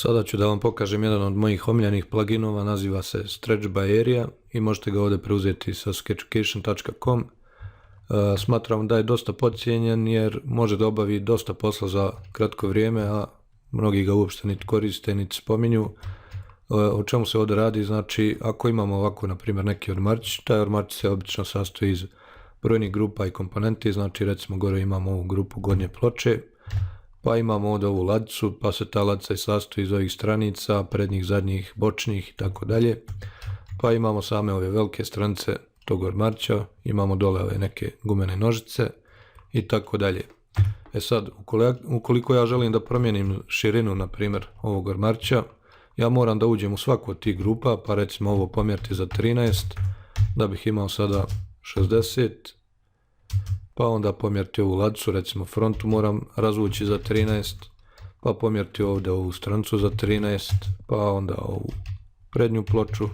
Sada ću da vam pokažem jedan od mojih omiljenih pluginova, naziva se Stretch by Area i možete ga ovdje preuzeti sa sketchucation.com. Smatram da je dosta podcijenjen jer može da obavi dosta posla za kratko vrijeme, a mnogi ga uopšte niti koriste niti spominju. O čemu se ovdje radi? Znači, ako imamo ovako, na primjer, neki ormarčić, taj ormarčić se obično sastoji iz brojnih grupa i komponenti, znači recimo gore imamo ovu grupu gornje ploče, pa imamo ovdje ovu ladicu, pa se ta ladica sastoji iz ovih stranica, prednjih, zadnjih, bočnih i tako dalje. Pa imamo same ove velike stranice tog ormarča, imamo dole ove neke gumene nožice i tako dalje. Sad, ukoliko ja želim da promijenim širinu, na primjer, ovog ormarča, ja moram da uđem u svaku od tih grupa, pa recimo ovo pomjeriti za 13, da bih imao sada 60, pa onda pomjeriti ovu ladicu, recimo frontu moram razvući za 13, pa pomjeriti ovdje ovu stranicu za 13, pa onda ovu prednju ploču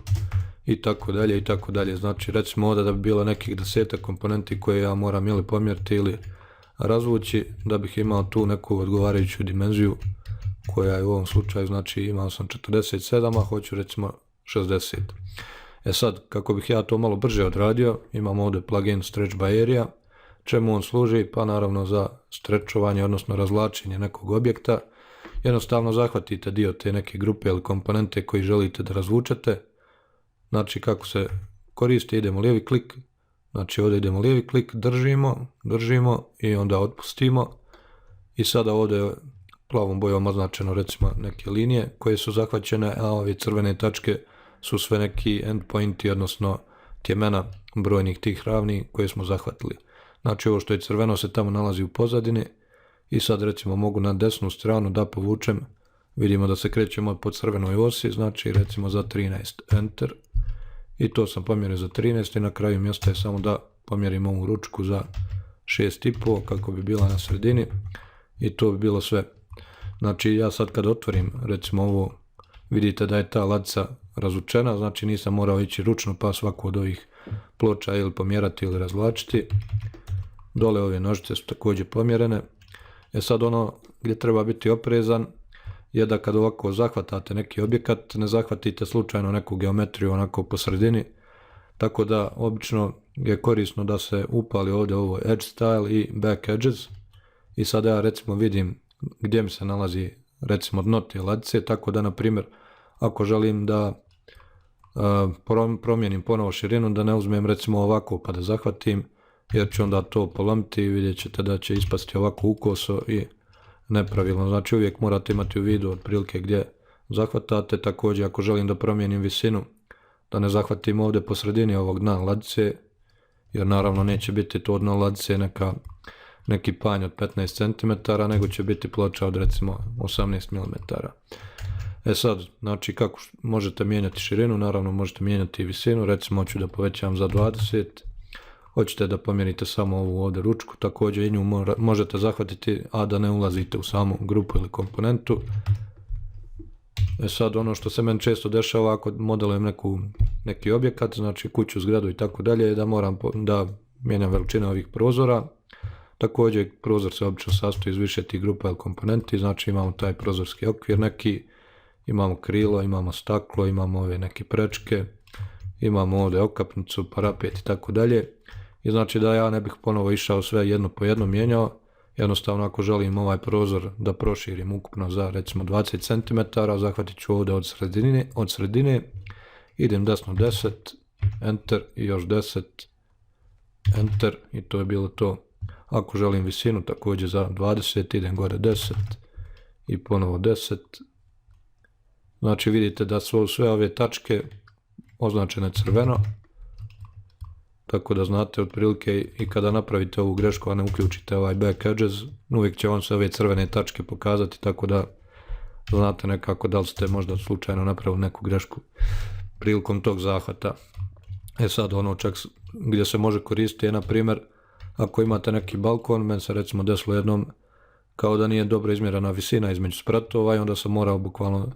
i tako dalje i tako dalje. Znači recimo ovdje da bi bilo nekih 10 komponenti koje ja moram ili pomjeriti ili razvući da bih imao tu neku odgovarajuću dimenziju koja je u ovom slučaju, znači imao sam 47, a hoću recimo 60. Sad, kako bih ja to malo brže odradio, imam ovdje plugin Stretch by Area. Čemu on služi? Pa naravno za strečovanje, odnosno razvlačenje nekog objekta. Jednostavno zahvatite dio te neke grupe ili komponente koji želite da razvučete. Znači kako se koristi, idemo lijevi klik, znači ovdje idemo lijevi klik, držimo i onda otpustimo. I sada ovdje je plavom bojom označeno recimo neke linije koje su zahvaćene, a ove crvene tačke su sve neki endpointi, odnosno tjemena brojnih tih ravni koje smo zahvatili. Znači ovo što je crveno se tamo nalazi u pozadini i sad recimo mogu na desnu stranu da povučem, vidimo da se krećemo po crvenoj osi, znači recimo za 13, enter, i to sam pomjerio za 13 i na kraju mi ostaje samo da pomjerim ovu ručku za 6,5 kako bi bila na sredini i to bi bilo sve. Znači ja sad kad otvorim recimo ovo, vidite da je ta ladica razvučena, znači nisam morao ići ručno pa svaku od ovih ploča ili pomjerati ili razvlačiti. Dole ove nožice su također pomjerene. Sad ono gdje treba biti oprezan je da kad ovako zahvatate neki objekat, ne zahvatite slučajno neku geometriju onako po sredini, tako da obično je korisno da se upali ovdje ovo edge style i back edges i sada ja recimo vidim gdje mi se nalazi recimo dno te ladice, tako da na primjer ako želim da promijenim ponovo širinu, da ne uzmem recimo ovako pa da zahvatim, jer ću onda to polomiti i vidjet ćete da će ispasti ovako ukoso i nepravilno. Znači uvijek morate imati u vidu otprilike gdje zahvatate. Također ako želim da promijenim visinu, da ne zahvatim ovdje po sredini ovog dna ladice, jer naravno neće biti to dno ladice neki panj od 15 cm, nego će biti ploča od recimo 18 mm. Sad, znači kako možete mijenjati širinu, naravno možete mijenjati i visinu, recimo hoću da povećam za 20, hoćete da pomjerite samo ovu ovdje ručku, također i nju možete zahvatiti, a da ne ulazite u samu grupu ili komponentu. Sad ono što se meni često dešava ako modelujem neki objekat, znači kuću, zgradu i tako dalje, da moram da mijenjam veličine ovih prozora. Također prozor se obično sastoji iz više tih grupa ili komponenti, znači imamo taj prozorski okvir neki, imamo krilo, imamo staklo, imamo ove neke prečke, imamo ovdje okapnicu, parapet i tako dalje. I znači da ja ne bih ponovo išao sve jedno po jedno mijenjao, jednostavno ako želim ovaj prozor da proširim ukupno za recimo 20 cm, zahvatit ću ovdje od sredine, idem desno 10, enter i još 10, enter i to je bilo to. Ako želim visinu također za 20, idem gore 10 i ponovo 10. Znači vidite da su sve ove tačke označene crveno, tako da znate otprilike i kada napravite ovu grešku, a ne uključite ovaj back edges, uvijek će vam se ove crvene tačke pokazati, tako da znate nekako da li ste možda slučajno napravili neku grešku prilikom tog zahvata. Sad ono čak gdje se može koristiti je na primjer ako imate neki balkon, meni se recimo desilo jednom kao da nije dobro izmjerena visina između spratova i onda sam morao bukvalno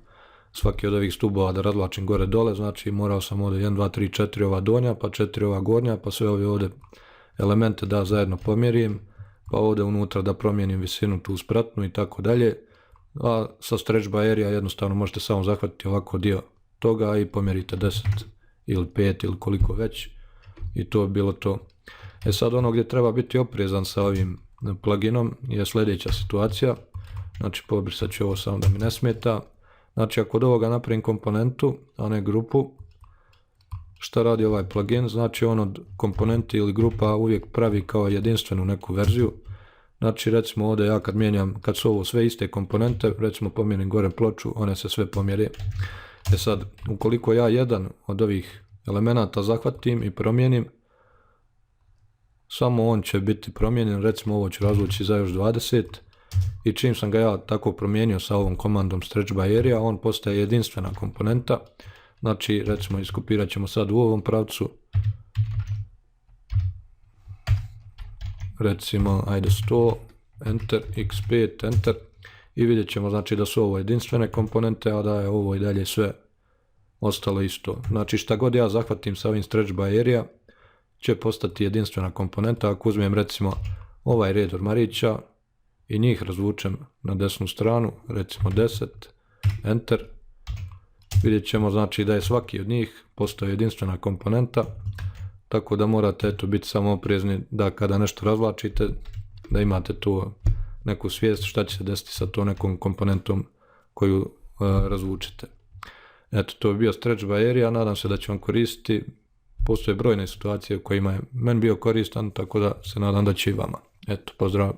svaki od ovih stubova da razvlačim gore dole, znači morao sam ovdje 1, 2, 3, 4 ova donja, pa 4 ova gornja, pa sve ove ovdje elemente da zajedno pomjerim, pa ovdje unutra da promijenim visinu tu spratnu i tako dalje. a sa Stretch by Area jednostavno možete samo zahvatiti ovako dio toga i pomjerite 10 ili 5 ili koliko već i to je bilo to. Sad ono gdje treba biti oprezan sa ovim pluginom je sljedeća situacija. Znači pobrisat ću ovo samo da mi ne smeta. Znači ako od ovoga napravim komponentu, a ne grupu, šta radi ovaj plugin? Znači on od komponenti ili grupa uvijek pravi kao jedinstvenu neku verziju. Znači recimo ovdje ja kad su ovo sve iste komponente, recimo pomjerim gore ploču, one se sve pomjere. Sad, ukoliko ja jedan od ovih elemenata zahvatim i promijenim, samo on će biti promijenjen, recimo ovo ću razvući za još 20 i čim sam ga ja tako promijenio sa ovom komandom Stretch by Area, on postaje jedinstvena komponenta. Znači recimo iskopirat ćemo sad u ovom pravcu, recimo ajde 100, enter, x5, enter i vidjet ćemo znači da su ovo jedinstvene komponente, a da je ovo i dalje sve ostalo isto. Znači šta god ja zahvatim sa ovim Stretch by Area će postati jedinstvena komponenta. Ako uzmem recimo ovaj red ormarića i njih razvučem na desnu stranu, recimo 10, enter, vidjet ćemo znači da je svaki od njih postao jedinstvena komponenta, tako da morate biti samo oprezni da kada nešto razvlačite da imate tu neku svijest šta će se desiti sa to nekom komponentom koju razvučete. Eto, to je bio Stretch by Area, nadam se da će vam koristiti. Postoje brojne situacije u kojima je meni bio koristan, tako da se nadam da će i vama. Eto, pozdrav.